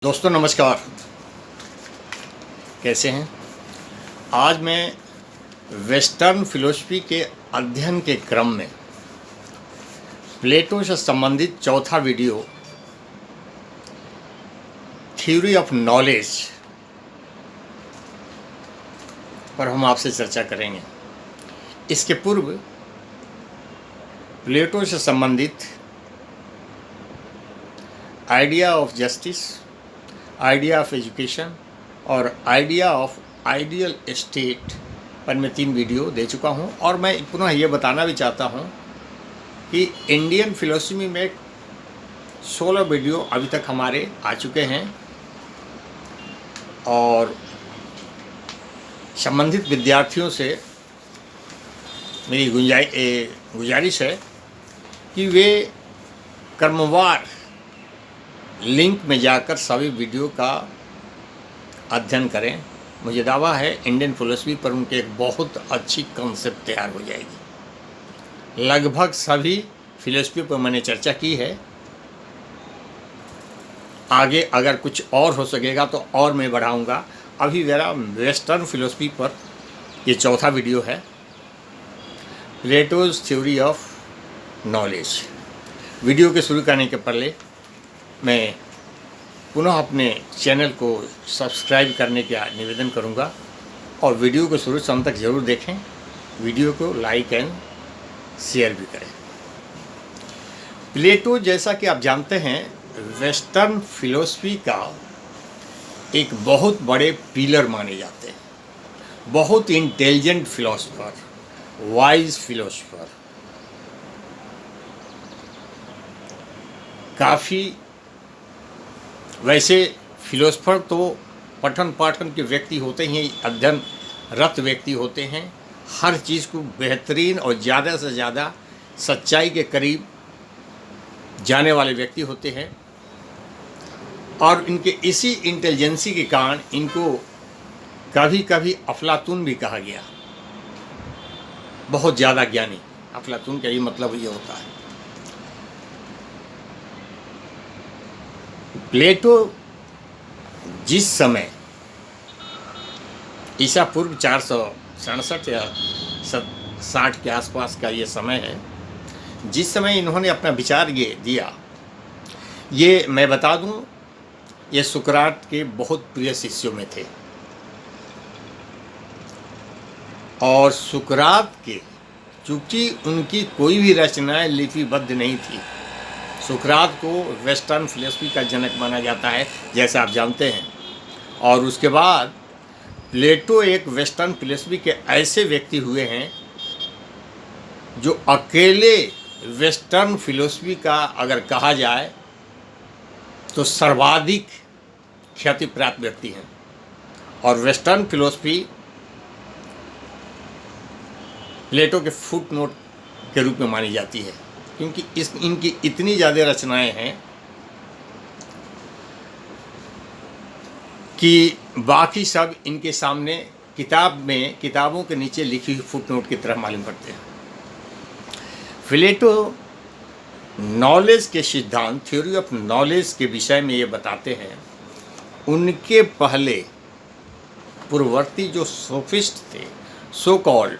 दोस्तों नमस्कार। कैसे हैं? आज मैं वेस्टर्न फिलॉसफी के अध्ययन के क्रम में प्लेटो से संबंधित चौथा वीडियो थ्योरी ऑफ नॉलेज पर हम आपसे चर्चा करेंगे। इसके पूर्व प्लेटो से संबंधित idea of justice, idea of education और आइडिया ऑफ आइडियल स्टेट पर मैं 3 वीडियो दे चुका हूं और मैं पुनः ये बताना भी चाहता हूं कि इंडियन फिलॉसफी में 16 वीडियो अभी तक हमारे आ चुके हैं और संबंधित विद्यार्थियों से मेरी गुजारिश है कि वे क्रमवार लिंक में जाकर सभी वीडियो का अध्ययन करें। मुझे दावा है इंडियन फिलॉसफी पर उनके एक बहुत अच्छी कॉन्सेप्ट तैयार हो जाएगी। लगभग सभी फिलॉसफी पर मैंने चर्चा की है। आगे अगर कुछ और हो सकेगा तो और मैं बढ़ाऊंगा। अभी मेरा वेस्टर्न फिलॉसफी पर ये चौथा वीडियो है, Plato's theory of knowledge. Video के शुरू करने के पहले मैं पुनः अपने चैनल को सब्सक्राइब करने का निवेदन करूंगा और वीडियो को शुरू से अंत तक ज़रूर देखें। वीडियो को लाइक एंड शेयर भी करें। प्लेटो, जैसा कि आप जानते हैं, वेस्टर्न फिलॉसफी का एक बहुत बड़े पिलर माने जाते हैं। बहुत इंटेलिजेंट फिलोसोफर, वाइज फिलोसोफर, काफ़ी वैसे फिलोसफर तो पठन पाठन के व्यक्ति होते हैं, अध्ययनरत व्यक्ति होते हैं। हर चीज़ को बेहतरीन और ज़्यादा से ज़्यादा सच्चाई के करीब जाने वाले व्यक्ति होते हैं और इनके इसी इंटेलिजेंसी के कारण इनको कभी कभी अफलातून भी कहा गया। बहुत ज़्यादा ज्ञानी, अफलातून का ये मतलब ये होता है। प्लेटो जिस समय ईसा पूर्व 467 या 60 के आसपास का ये समय है, जिस समय इन्होंने अपना विचार ये दिया, ये मैं बता दूं, ये सुकरात के बहुत प्रिय शिष्यों में थे और सुकरात के, चूँकि उनकी कोई भी रचनाएं लिपिबद्ध नहीं थी, सुकरात को वेस्टर्न फिलॉसफी का जनक माना जाता है, जैसा आप जानते हैं। और उसके बाद प्लेटो एक वेस्टर्न फिलॉसफी के ऐसे व्यक्ति हुए हैं जो अकेले वेस्टर्न फिलॉसफी का अगर कहा जाए तो सर्वाधिक ख्याति प्राप्त व्यक्ति हैं। और वेस्टर्न फिलॉसफी प्लेटो के फुट नोट के रूप में मानी जाती है, क्योंकि इनकी इतनी ज़्यादा रचनाएं हैं कि बाकी सब इनके सामने किताबों के नीचे लिखी हुई फुटनोट की तरह मालूम पड़ते हैं। प्लेटो नॉलेज के सिद्धांत, थ्योरी ऑफ नॉलेज के विषय में ये बताते हैं। उनके पहले पूर्ववर्ती जो सोफिस्ट थे, सो कॉल्ड,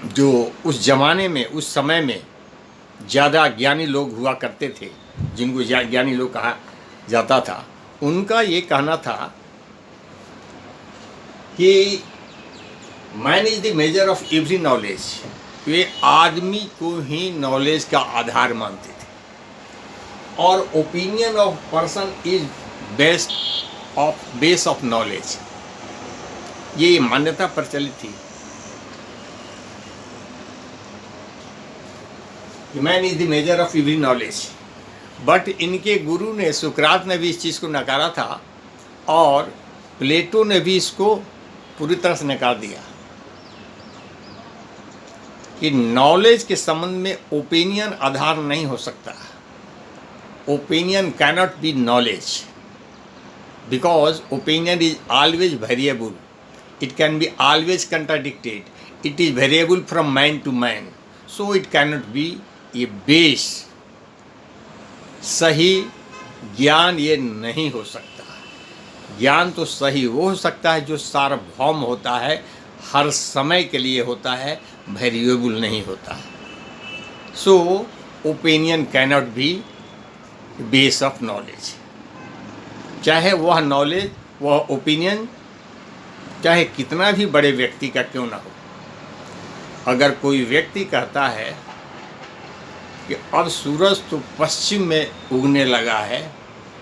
जो उस ज़माने में, उस समय में ज़्यादा ज्ञानी लोग हुआ करते थे, जिनको ज्ञानी लोग कहा जाता था, उनका ये कहना था कि man is the measure of every knowledge. वे आदमी को ही नॉलेज का आधार मानते थे और opinion of person is base of knowledge, ये मान्यता प्रचलित थी। Man is the measure of every knowledge. But इनके गुरु ने, सुकरात ने भी इस चीज़ को नकारा था और प्लेटो ने भी इसको पूरी तरह से नकार दिया कि नॉलेज के संबंध में ओपिनियन आधार नहीं हो सकता। Opinion cannot be knowledge because opinion is always variable, it can be always contradicted, it is variable from man to man, so it cannot be ये बेस, सही ज्ञान ये नहीं हो सकता। ज्ञान तो सही वो हो सकता है जो सार्वभौम होता है, हर समय के लिए होता है, वेरिएबल नहीं होता है। So opinion cannot be base of knowledge. चाहे वह नॉलेज, वह ओपिनियन चाहे कितना भी बड़े व्यक्ति का क्यों ना हो। अगर कोई व्यक्ति कहता है कि अब सूरज तो पश्चिम में उगने लगा है,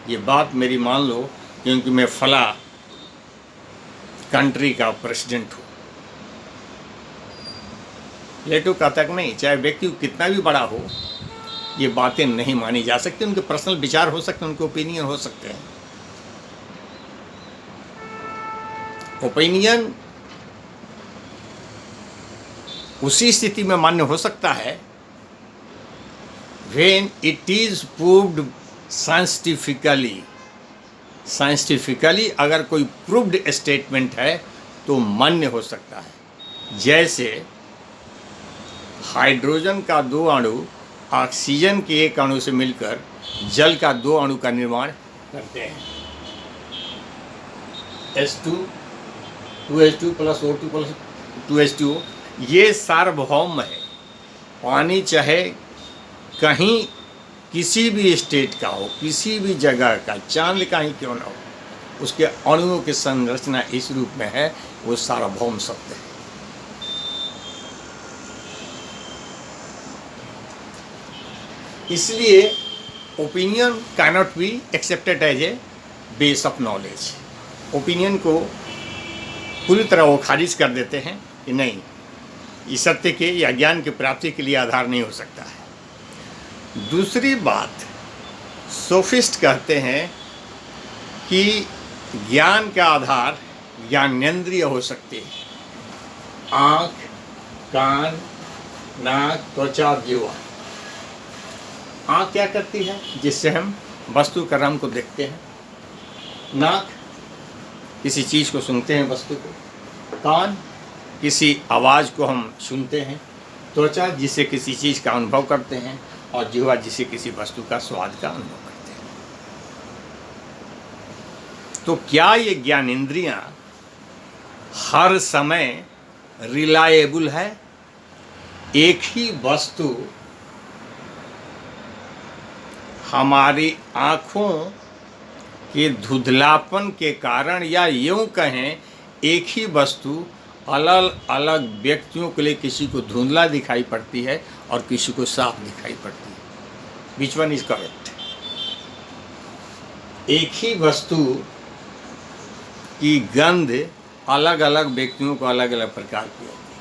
ये बात मेरी मान लो क्योंकि मैं फला कंट्री का प्रेसिडेंट हूँ। प्लेटो कहता कि नहीं, चाहे व्यक्ति कितना भी बड़ा हो, ये बातें नहीं मानी जा सकती। उनके पर्सनल विचार हो सकते हैं, उनके ओपिनियन हो सकते हैं। ओपिनियन उसी स्थिति में मान्य हो सकता है when it is proved scientifically अगर कोई प्रूव्ड स्टेटमेंट है तो मान्य हो सकता है। जैसे हाइड्रोजन का 2 अणु ऑक्सीजन के 1 अणु से मिलकर जल का 2 अणु का निर्माण करते हैं। H2 2H2 plus O2 plus 2H2O। ये सार्वभौम है। पानी चाहे कहीं किसी भी स्टेट का हो, किसी भी जगह का, चांद का ही क्यों ना हो, उसके अणुओं की संरचना इस रूप में है, वो सार्वभौम शब्द है। इसलिए opinion cannot be accepted as a base of knowledge. Opinion को पूरी तरह वो खारिज कर देते हैं कि नहीं, ये सत्य के या ज्ञान की प्राप्ति के लिए आधार नहीं हो सकता है। दूसरी बात, सोफिस्ट कहते हैं कि ज्ञान का आधार ज्ञानेंद्रिय हो सकते हैं। आँख, कान, नाक, त्वचा, जीवा। आँख क्या करती है? जिससे हम वस्तु का रंग को देखते हैं। नाक किसी चीज़ को सुनते हैं, वस्तु को। कान किसी आवाज़ को हम सुनते हैं। त्वचा जिससे किसी चीज़ का अनुभव करते हैं, और जीवा जिसे किसी वस्तु का स्वाद का अनुभव करते हैं। तो क्या ये ज्ञान इंद्रियां हर समय रिलायबल है? एक ही वस्तु हमारी आँखों के धुंधलापन के कारण, या यूँ कहें एक ही वस्तु अलग अलग व्यक्तियों के लिए किसी को धुंधला दिखाई पड़ती है और किसी को साफ दिखाई पड़ती है। Which one is correct? एक ही वस्तु की गंध अलग अलग व्यक्तियों को अलग अलग प्रकार की होती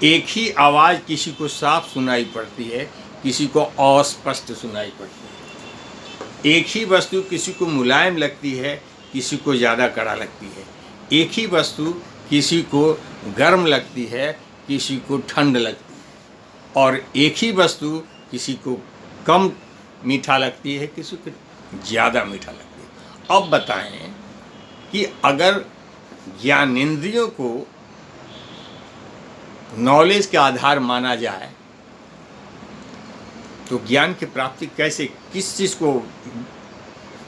है। एक ही आवाज़ किसी को साफ सुनाई पड़ती है, किसी को अस्पष्ट सुनाई पड़ती है। एक ही वस्तु किसी को मुलायम लगती है, किसी को ज़्यादा कड़ा लगती है। एक ही वस्तु किसी को गर्म लगती है, किसी को ठंड लगती है। और एक ही वस्तु किसी को कम मीठा लगती है, किसी को ज़्यादा मीठा लगती है। अब बताएं कि अगर ज्ञानेंद्रियों को नॉलेज के आधार माना जाए तो ज्ञान की प्राप्ति कैसे, किस चीज़ को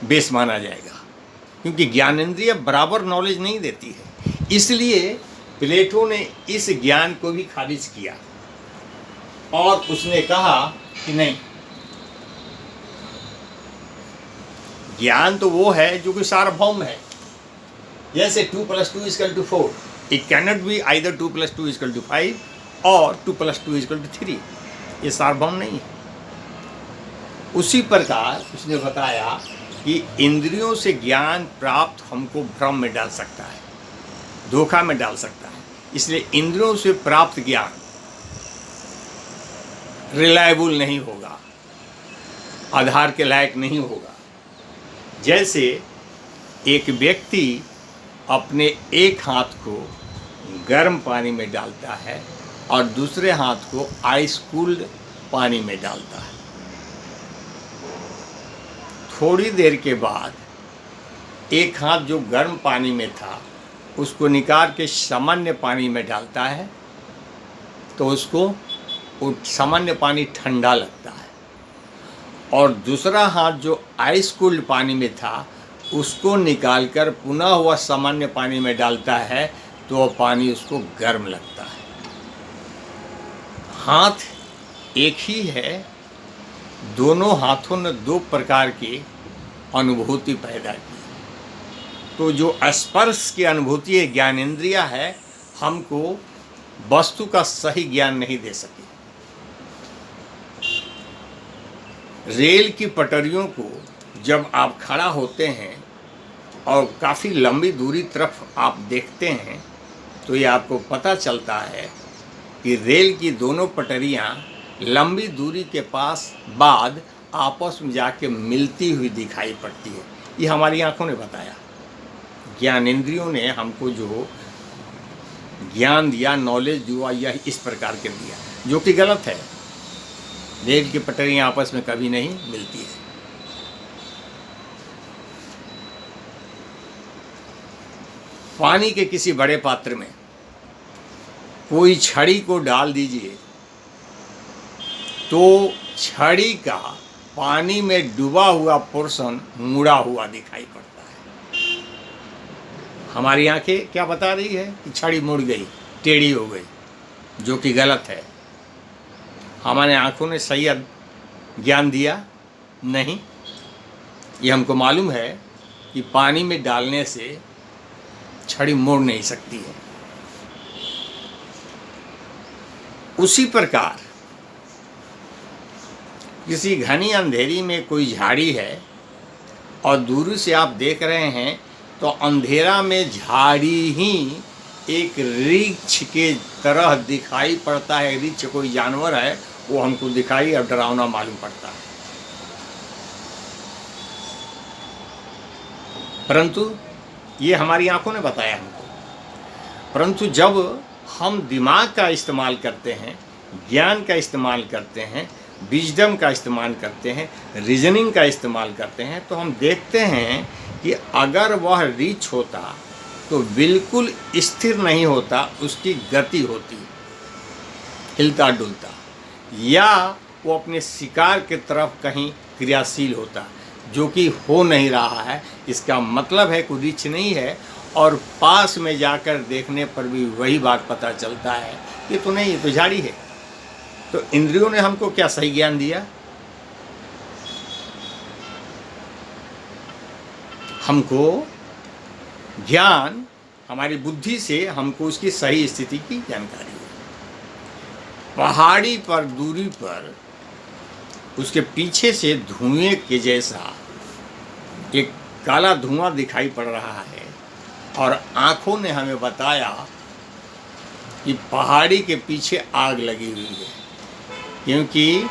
बेस माना जाएगा? क्योंकि ज्ञानेंद्रिय बराबर नॉलेज नहीं देती है। इसलिए प्लेटो ने इस ज्ञान को भी खारिज किया और उसने कहा कि नहीं, ज्ञान तो वो है जो कि सार्वभौम है। जैसे 2 + 2 = 4, इट कैनॉट बी आइदर 2 + 2 = 5 और 2 + 2 = 3। ये सार्वभौम नहीं है। उसी प्रकार उसने बताया कि इंद्रियों से ज्ञान प्राप्त हमको भ्रम में डाल सकता है, धोखा में डाल सकता है। इसलिए इंद्रियों से प्राप्त ज्ञान रिलायबल नहीं होगा, आधार के लायक नहीं होगा। जैसे एक व्यक्ति अपने एक हाथ को गर्म पानी में डालता है और दूसरे हाथ को आइस कूल्ड पानी में डालता है। थोड़ी देर के बाद एक हाथ जो गर्म पानी में था उसको निकाल के सामान्य पानी में डालता है तो उसको वो सामान्य पानी ठंडा लगता है। और दूसरा हाथ जो आइस कोल्ड पानी में था उसको निकालकर पुनः वह सामान्य पानी में डालता है तो वह पानी उसको गर्म लगता है। हाथ एक ही है, दोनों हाथों ने दो प्रकार की अनुभूति पैदा की। तो जो स्पर्श की अनुभूति है, ज्ञानेंद्रिया है, हमको वस्तु का सही ज्ञान नहीं दे सकी। रेल की पटरियों को जब आप खड़ा होते हैं और काफ़ी लंबी दूरी तरफ आप देखते हैं तो ये आपको पता चलता है कि रेल की दोनों पटरियां लंबी दूरी के पास बाद आपस में जाके मिलती हुई दिखाई पड़ती है। ये हमारी आंखों ने बताया, ज्ञानेंद्रियों ने हमको जो ज्ञान दिया, नॉलेज दिया, यह इस प्रकार के दिया, जो कि गलत है। रेल की पटरियां आपस में कभी नहीं मिलती है। पानी के किसी बड़े पात्र में कोई छड़ी को डाल दीजिए तो छड़ी का पानी में डूबा हुआ पोर्शन मुड़ा हुआ दिखाई पड़ता है। हमारी आंखें क्या बता रही है कि छड़ी मुड़ गई, टेढ़ी हो गई, जो कि गलत है। हमारे आंखों ने सही ज्ञान दिया नहीं। ये हमको मालूम है कि पानी में डालने से छड़ी मुड़ नहीं सकती है। उसी प्रकार किसी घनी अंधेरी में कोई झाड़ी है और दूर से आप देख रहे हैं तो अंधेरा में झाड़ी ही एक वृक्ष के तरह दिखाई पड़ता है। वृक्ष कोई जानवर है वो हमको दिखाई और डरावना मालूम पड़ता है, परंतु ये हमारी आंखों ने बताया हमको। परंतु जब हम दिमाग का इस्तेमाल करते हैं, ज्ञान का इस्तेमाल करते हैं, विजडम का इस्तेमाल करते हैं, रीजनिंग का इस्तेमाल करते हैं, तो हम देखते हैं कि अगर वह रीच होता तो बिल्कुल स्थिर नहीं होता, उसकी गति होती, हिलता डुलता, या वो अपने शिकार के तरफ कहीं क्रियाशील होता, जो कि हो नहीं रहा है। इसका मतलब है कोई रीच नहीं है, और पास में जाकर देखने पर भी वही बात पता चलता है कि तो नहीं, ये तो झाड़ी है। तो इंद्रियों ने हमको क्या सही ज्ञान दिया? हमको ज्ञान, हमारी बुद्धि से हमको उसकी सही स्थिति की जानकारी है। पहाड़ी पर दूरी पर उसके पीछे से धुएं के जैसा एक काला धुआं दिखाई पड़ रहा है, और आँखों ने हमें बताया कि पहाड़ी के पीछे आग लगी हुई है, क्योंकि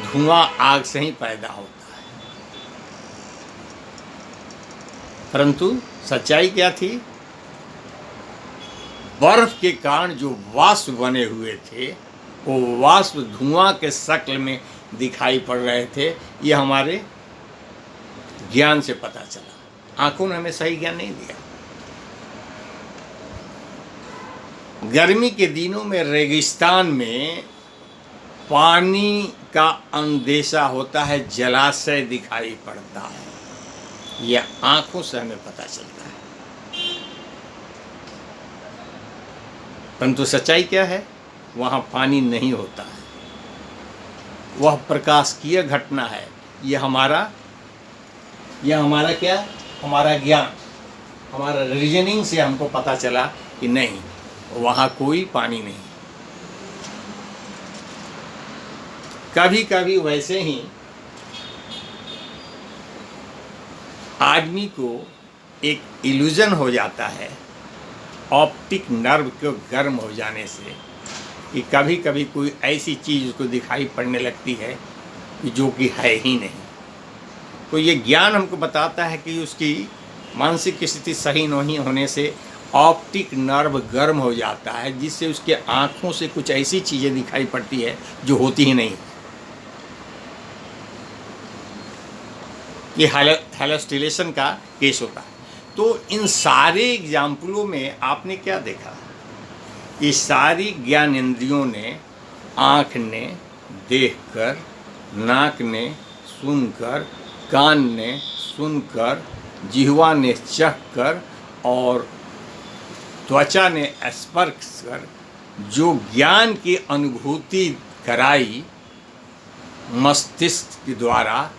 धुआं आग से ही पैदा होता है। परंतु सच्चाई क्या थी? बर्फ के कारण जो वाष्प बने हुए थे वो वाष्प धुआं के शक्ल में दिखाई पड़ रहे थे। ये हमारे ज्ञान से पता चला, आंखों ने हमें सही ज्ञान नहीं दिया। गर्मी के दिनों में रेगिस्तान में पानी का अंदेशा होता है, जलाशय दिखाई पड़ता है, यह आंखों से हमें पता चलता है। परंतु सच्चाई क्या है? वहाँ पानी नहीं होता है, वह प्रकाशकीय घटना है। यह हमारा क्या? हमारा ज्ञान, हमारा रीजनिंग से हमको पता चला कि नहीं, वहाँ कोई पानी नहीं। कभी कभी वैसे ही आदमी को एक इल्यूजन हो जाता है ऑप्टिक नर्व के गर्म हो जाने से, कि कभी कभी कोई ऐसी चीज़ उसको दिखाई पड़ने लगती है जो कि है ही नहीं। तो ये ज्ञान हमको बताता है कि उसकी मानसिक स्थिति सही नहीं होने से ऑप्टिक नर्व गर्म हो जाता है, जिससे उसके आँखों से कुछ ऐसी चीज़ें दिखाई पड़ती है जो होती ही नहीं। ये हैलोस्टिलेशन का केस होता है। तो इन सारे एग्जाम्पलों में आपने क्या देखा? ये सारी ज्ञान इंद्रियों ने, आँख ने देखकर, नाक ने सुनकर, कान ने सुनकर, जिह्वा ने चखकर और त्वचा ने स्पर्श कर जो ज्ञान की अनुभूति कराई मस्तिष्क के द्वारा,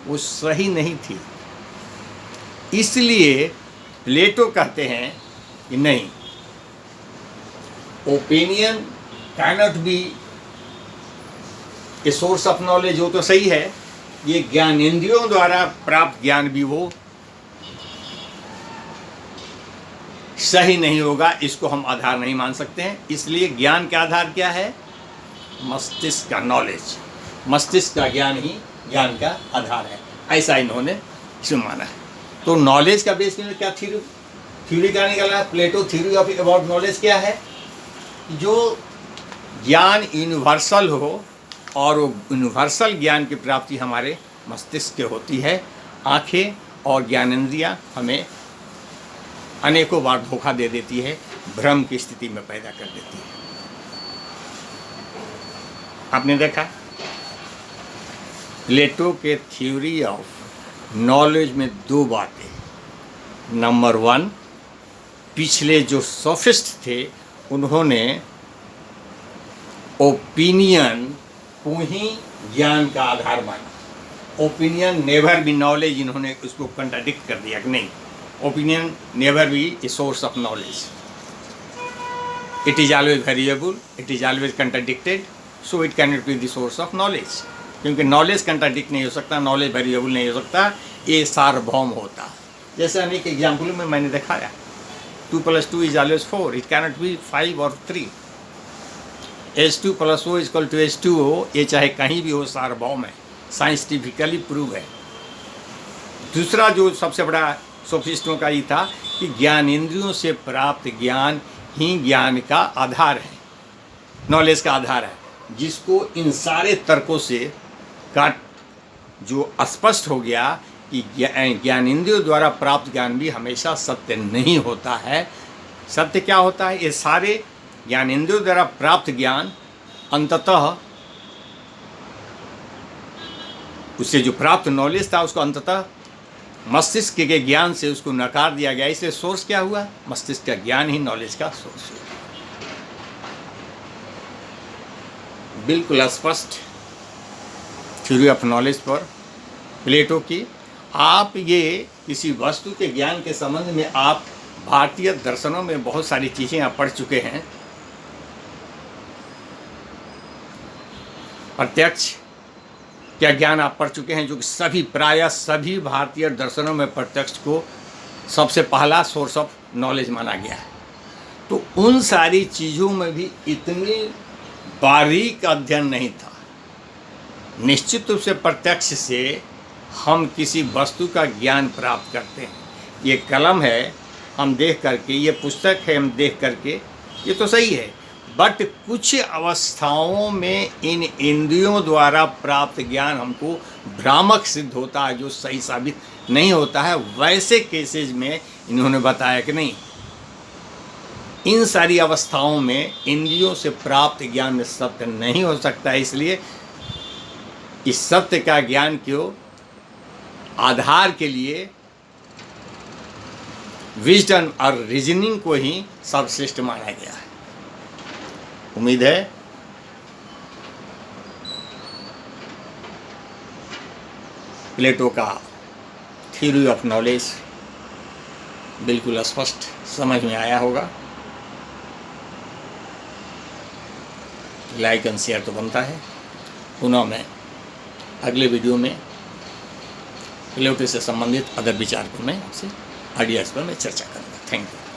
वो सही नहीं थी। इसलिए प्लेटो कहते हैं कि नहीं, opinion cannot B a source of knowledge. हो तो सही है, ये ज्ञानेंद्रियों द्वारा प्राप्त ज्ञान भी वो सही नहीं होगा, इसको हम आधार नहीं मान सकते हैं। इसलिए ज्ञान का आधार क्या है? मस्तिष्क का नॉलेज, मस्तिष्क का ज्ञान ही ज्ञान का आधार है, ऐसा इन्होंने इसमें माना है। तो नॉलेज का बेस में क्या थ्योरी क्या निकला है? प्लेटो थ्योरी ऑफ अबाउट नॉलेज क्या है? जो ज्ञान यूनिवर्सल हो और वो यूनिवर्सल ज्ञान की प्राप्ति हमारे मस्तिष्क के होती है। आँखें और ज्ञानेंद्रियाँ हमें अनेकों बार धोखा दे देती है, भ्रम की स्थिति में पैदा कर देती है। आपने देखा प्लेटो के थ्योरी ऑफ नॉलेज में दो बातें। नंबर 1, पिछले जो सोफिस्ट थे उन्होंने ओपिनियन को ही ज्ञान का आधार माना। ओपिनियन नेवर बी नॉलेज, इन्होंने उसको कंट्राडिक्ट कर दिया कि नहीं, opinion never be a source of knowledge, it is always variable, it is always contradicted, so it cannot be the source of knowledge. क्योंकि नॉलेज कंट्राडिक्ट नहीं हो सकता, नॉलेज वेरिएबल नहीं हो सकता, ये सार्वभौम होता। जैसे अनेक एग्जाम्पलों में मैंने दिखाया, 2 + 2 is always 4, it cannot B 5 और 3। H2 + O = H2O, ये चाहे कहीं भी हो सार्वभौम है, साइंटिफिकली प्रूव है। दूसरा जो सबसे बड़ा सोफिस्टों का ये था कि ज्ञानेंद्रियों से प्राप्त ज्ञान ही ज्ञान का आधार है, नॉलेज का आधार है, जिसको इन सारे तर्कों से काट जो स्पष्ट हो गया कि ज्ञानेंद्रियों द्वारा प्राप्त ज्ञान भी हमेशा सत्य नहीं होता है। सत्य क्या होता है? ये सारे ज्ञानेंद्रियों द्वारा प्राप्त ज्ञान अंततः उससे जो प्राप्त नॉलेज था उसको अंततः मस्तिष्क के ज्ञान से उसको नकार दिया गया। इसलिए सोर्स क्या हुआ? मस्तिष्क का ज्ञान ही नॉलेज का सोर्स हुआ। बिल्कुल स्पष्ट थ्योरी ऑफ नॉलेज पर प्लेटो की। आप ये किसी वस्तु के ज्ञान के संबंध में आप भारतीय दर्शनों में बहुत सारी चीज़ें आप पढ़ चुके हैं। प्रत्यक्ष क्या ज्ञान आप पढ़ चुके हैं, जो कि सभी प्रायः सभी भारतीय दर्शनों में प्रत्यक्ष को सबसे पहला सोर्स ऑफ नॉलेज माना गया है। तो उन सारी चीज़ों में भी इतनी बारीक अध्ययन नहीं था। निश्चित रूप से प्रत्यक्ष से हम किसी वस्तु का ज्ञान प्राप्त करते हैं। ये कलम है हम देख करके, ये पुस्तक है हम देख करके, ये तो सही है, बट कुछ अवस्थाओं में इन इंद्रियों द्वारा प्राप्त ज्ञान हमको भ्रामक सिद्ध होता है, जो सही साबित नहीं होता है। वैसे केसेज में इन्होंने बताया कि नहीं, इन सारी अवस्थाओं में इंद्रियों से प्राप्त ज्ञान सत्य नहीं हो सकता। इसलिए इस सत्य का ज्ञान क्यों आधार के लिए विजडम और रीजनिंग को ही सर्वश्रेष्ठ माना गया है। उम्मीद है प्लेटो का थ्योरी ऑफ नॉलेज बिल्कुल स्पष्ट समझ में आया होगा। लाइक एंड शेयर तो बनता है। पुनः मैं अगले वीडियो में प्लेटो से संबंधित अदर विचार को मैं आपसे आइडियाज़ पर मैं चर्चा करूँगा। Thank you.